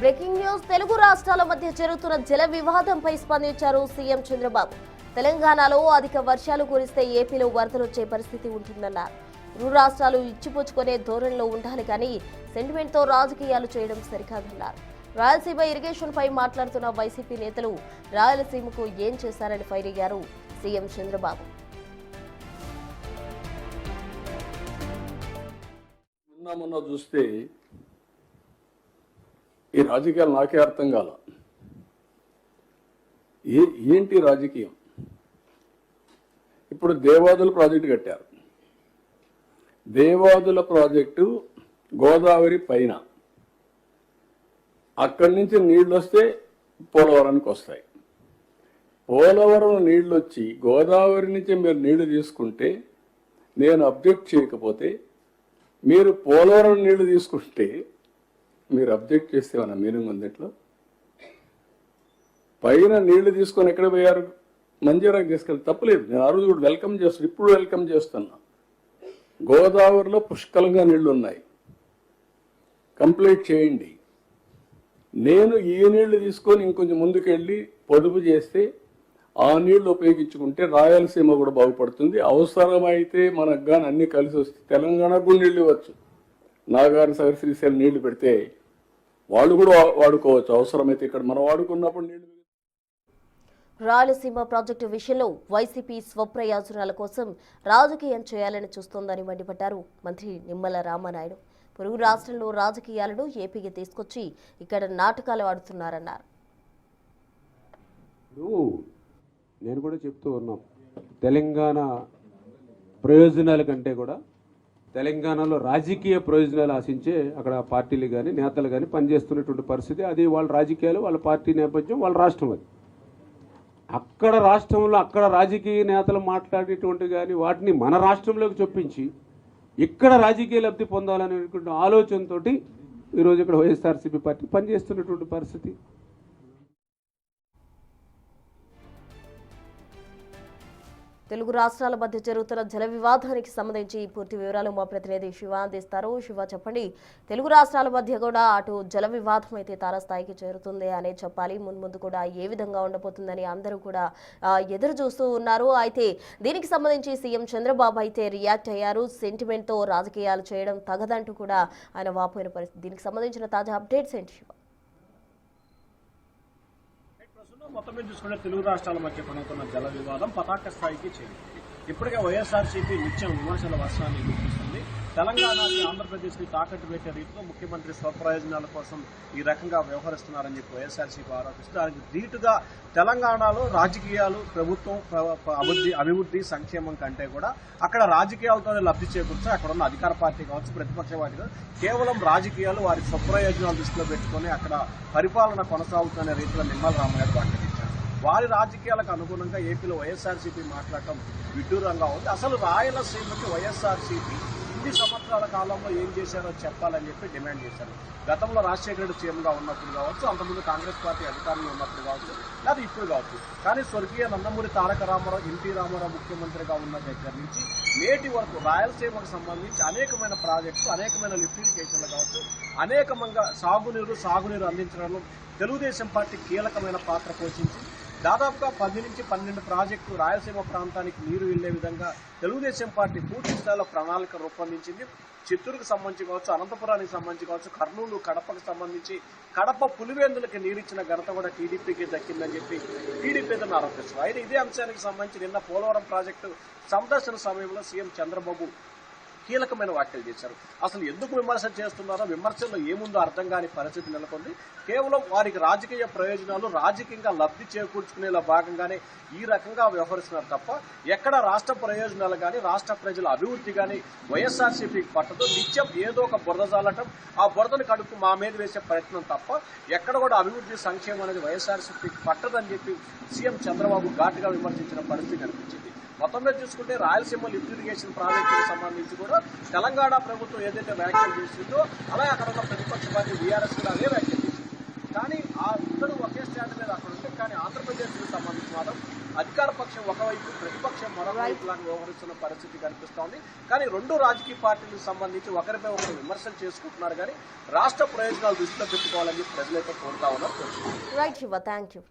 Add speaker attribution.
Speaker 1: Breaking news. Telugu రాష్ట్రాల మధ్య జరుగుతున్న జల వివాదంపై స్పందించారు సీఎం చంద్రబాబు. తెలంగాణలో అధిక వర్షాలు కురిస్తే ఏపీలో వరదలు వచ్చే పరిస్థితి ఉంటుందన్నారు. ఇరు రాష్ట్రాలు ఇచ్చిపుచ్చుకునే ధోరణిలో ఉండాలి కానీ సెంటిమెంట్తో రాజకీయాలు చేయడం సరికాదన్నారు. రాయలసీమ ఇరిగేషన్ పై మాట్లాడుతున్న వైసీపీ నేతలు రాయలసీమకు ఏం చేశారని ఫైర్ అయ్యారు సీఎం చంద్రబాబు.
Speaker 2: మొన్న చూస్తే ఈ రాజకీయాలు నాకే అర్థం కాల. ఏంటి రాజకీయం? ఇప్పుడు దేవాదుల ప్రాజెక్టు కట్టారు. దేవాదుల ప్రాజెక్టు గోదావరి పైన, అక్కడి నుంచి నీళ్లు వస్తే పోలవరానికి వస్తాయి. పోలవరం నీళ్లు వచ్చి గోదావరి నుంచి మీరు నీళ్లు తీసుకుంటే నేను అబ్జెక్ట్ చేయకపోతే, మీరు పోలవరం నీళ్లు తీసుకుంటే మీరు అబ్జెక్ట్ చేస్తే ఏమన్నా మీనింగ్ ఉంది? ఇట్లా పైన నీళ్లు తీసుకొని ఎక్కడ పోయారు? మంజీరాకి తీసుకెళ్ళి తప్పలేదు. నేను ఆ రోజు కూడా వెల్కమ్ చేస్తాను, ఇప్పుడు వెల్కమ్ చేస్తున్నా. గోదావరిలో పుష్కలంగా నీళ్లు ఉన్నాయి, కంప్లీట్ చేయండి. నేను ఈ నీళ్లు తీసుకొని ఇంకొంచెం ముందుకెళ్ళి పొదుపు చేస్తే ఆ నీళ్లు ఉపయోగించుకుంటే రాయలసీమ కూడా బాగుపడుతుంది. అవసరమైతే మనకు కానీ అన్ని కలిసి వస్తే తెలంగాణకు కూడా నీళ్లు ఇవ్వచ్చు. నాగార్జున సాగర్, శ్రీశైలం నీళ్లు పెడితే వాళ్ళు కూడా వాడుకోవచ్చు. అవసరమైతే ఇక్కడ మనం వాడుకున్నప్పుడు నీళ్లు.
Speaker 1: రాయలసీమ ప్రాజెక్టు విషయంలో వైసీపీ స్వప్రయోజనాల కోసం రాజకీయం చేయాలని చూస్తోందని మండిపడ్డారు మంత్రి నిమ్మల రామానాయుడు. పొరుగు రాష్ట్రంలో రాజకీయాలను ఏపీకి తీసుకొచ్చి ఇక్కడ నాటకాలు ఆడుతున్నారన్నారు.
Speaker 3: నేను కూడా చెప్తూ ఉన్నాం, తెలంగాణ ప్రయోజనాల కంటే కూడా తెలంగాణలో రాజకీయ ప్రయోజనాలు ఆశించే అక్కడ పార్టీలు కానీ నేతలు కానీ పనిచేస్తున్నటువంటి పరిస్థితి. అది వాళ్ళ రాజకీయాలు, వాళ్ళ పార్టీ నేపథ్యం, వాళ్ళ రాష్ట్రం. అది అక్కడ రాష్ట్రంలో అక్కడ రాజకీయ నేతలు మాట్లాడేటువంటి కానీ వాటిని మన రాష్ట్రంలోకి చొప్పించి ఇక్కడ రాజకీయ లబ్ధి పొందాలనేటువంటి ఆలోచనతో ఈరోజు ఇక్కడ వైఎస్ఆర్సీపీ పార్టీ పనిచేస్తున్నటువంటి పరిస్థితి.
Speaker 1: తెలుగు రాష్ట్రాల మధ్య జరుగుతున్న జల వివాదానికి సంబంధించి పూర్తి వివరాలు మా ప్రతినిధి శివ అందిస్తారు. శివ, చెప్పండి. తెలుగు రాష్ట్రాల మధ్య కూడా అటు జల వివాదం అయితే తారస్థాయికి చేరుతుంది అనే చెప్పాలి. ముందు కూడా ఏ విధంగా ఉండబోతుందని అందరూ కూడా ఎదురు చూస్తూ ఉన్నారు. అయితే దీనికి సంబంధించి సీఎం చంద్రబాబు అయితే రియాక్ట్ అయ్యారు. సెంటిమెంట్తో రాజకీయాలు చేయడం తగదంటూ కూడా ఆయన వాపోయిన పరిస్థితి. దీనికి సంబంధించిన తాజా అప్డేట్స్ ఏంటి శివ?
Speaker 4: మొత్తం మీద చూసుకుంటే తెలుగు రాష్ట్రాల మధ్య కొనుక్కున్న జల వివాదం పతాక స్థాయికి చేరింది. ఇప్పటికే వైఎస్ఆర్సీపీ నిత్యం విమర్శల వర్షాన్ని గుర్తిస్తుంది. తెలంగాణకి ఆంధ్రప్రదేశ్ని తాకట్టు పెట్టే రీతిలో ముఖ్యమంత్రి స్వప్రయోజనాల కోసం ఈ రకంగా వ్యవహరిస్తున్నారని చెప్పి వైఎస్ఆర్సీపీ ఆరోపిస్తూ దానికి ధీటుగా తెలంగాణలో రాజకీయాలు, ప్రభుత్వం అభివృద్ధి సంక్షేమం కంటే కూడా అక్కడ రాజకీయాలతోనే లబ్ధి చేకూర్చి అక్కడ ఉన్న అధికార పార్టీ కావచ్చు, ప్రతిపక్ష పార్టీ కావచ్చు, కేవలం రాజకీయాలు వారి స్వప్రయోజనాలు దృష్టిలో పెట్టుకుని అక్కడ పరిపాలన కొనసాగుతున్న రీతిలో నిమ్మల రామానాయుడు వ్యాఖ్యానించారు. వారి రాజకీయాలకు అనుగుణంగా ఏపీలో వైఎస్ఆర్సీపీ మాట్లాడటం విడ్డూరంగా ఉంది. అసలు రాయలసీమకి వైఎస్ఆర్సీపీ ఇన్ని సంవత్సరాల కాలంలో ఏం చేశారో చెప్పాలని చెప్పి డిమాండ్ చేశారు. గతంలో రాజశేఖర రెడ్డి సీఎంగా ఉన్నప్పుడు కావచ్చు, అంతకుముందు కాంగ్రెస్ పార్టీ అధికారంలో ఉన్నప్పుడు కావచ్చు, లేదా ఇప్పుడు కావచ్చు. కానీ స్వర్గీయ నందమూరి తారక రామారావు, ఎన్టీ రామారావు ముఖ్యమంత్రిగా ఉన్న దగ్గర నుంచి నేటి వరకు రాయలసీమకు సంబంధించి అనేకమైన ప్రాజెక్టులు, అనేకమైన లిఫ్ట్ ఇరిగేషన్లు కావచ్చు, అనేకమంగా సాగునీరు అందించడంలో తెలుగుదేశం పార్టీ కీలకమైన పాత్ర పోషించి దాదాపుగా 10 నుంచి 12 ప్రాజెక్టులు రాయలసీమ ప్రాంతానికి నీరు వెళ్లే విధంగా తెలుగుదేశం పార్టీ పూర్తి స్థాయిలో ప్రణాళిక రూపొందించింది. చిత్తూరుకు సంబంధించి కావచ్చు, అనంతపురానికి సంబంధించి కావచ్చు, కర్నూలు, కడపకు సంబంధించి కడప పులివెందులకి నీరిచ్చిన ఘనత కూడా టీడీపీకి దక్కిందని చెప్పి టీడీపీ ఆరోపిస్తారు. అయితే ఇదే అంశానికి సంబంధించి నిన్న పోలవరం ప్రాజెక్టు సందర్శన సమయంలో సీఎం చంద్రబాబు కీలకమైన వ్యాఖ్యలు చేశారు. అసలు ఎందుకు విమర్శ చేస్తున్నారో, విమర్శల్లో ఏముందో అర్థం కాని పరిస్థితి నెలకొంది. కేవలం వారికి రాజకీయ ప్రయోజనాలు, రాజకీయంగా లబ్ధి చేకూర్చుకునేలా భాగంగానే ఈ రకంగా వ్యవహరిస్తున్నారు తప్ప ఎక్కడ రాష్ట్ర ప్రయోజనాలు కానీ, రాష్ట్ర ప్రజల అభివృద్ధి కానీ వైఎస్ఆర్సీపీకి పట్టదు. నిత్యం ఏదో ఒక బురద జాలటం, ఆ బురదను కడుపు మా మీద వేసే ప్రయత్నం తప్ప ఎక్కడ కూడా అభివృద్ధి, సంక్షేమం అనేది వైఎస్ఆర్సీపీకి పట్టదని చెప్పి సీఎం చంద్రబాబు ఘాటుగా విమర్శించిన పరిస్థితి కనిపించింది. మొత్తం మీద చూసుకుంటే రాయలసీమ లిఫ్ట్ ఇరిగేషన్ ప్రాజెక్టుకు సంబంధించి కూడా తెలంగాణ ప్రభుత్వం ఏదైతే వ్యాఖ్యలు చేసిందో అలాగే అక్కడ ఉన్న ప్రతిపక్ష పార్టీ బీఆర్ఎస్ కూడా అదే వ్యాఖ్యలు చేసింది. కానీ ఆ ఇద్దరు ఒకే స్టాండ్ మీద అక్కడ ఉంటే, కానీ ఆంధ్రప్రదేశ్కి సంబంధించి మాత్రం అధికార పక్షం ఒకవైపు, ప్రతిపక్షం మరోవైపు లాగా వ్యవహరిస్తున్న పరిస్థితి కనిపిస్తోంది. కానీ రెండు రాజకీయ పార్టీలకు సంబంధించి ఒకరిపై ఒకరు విమర్శలు చేసుకుంటున్నారు. కానీ రాష్ట్ర ప్రయోజనాలు దృష్టిలో పెట్టుకోవాలని ప్రజలైతే కోరుతా ఉన్నారు.
Speaker 1: Right Shiva, thank you.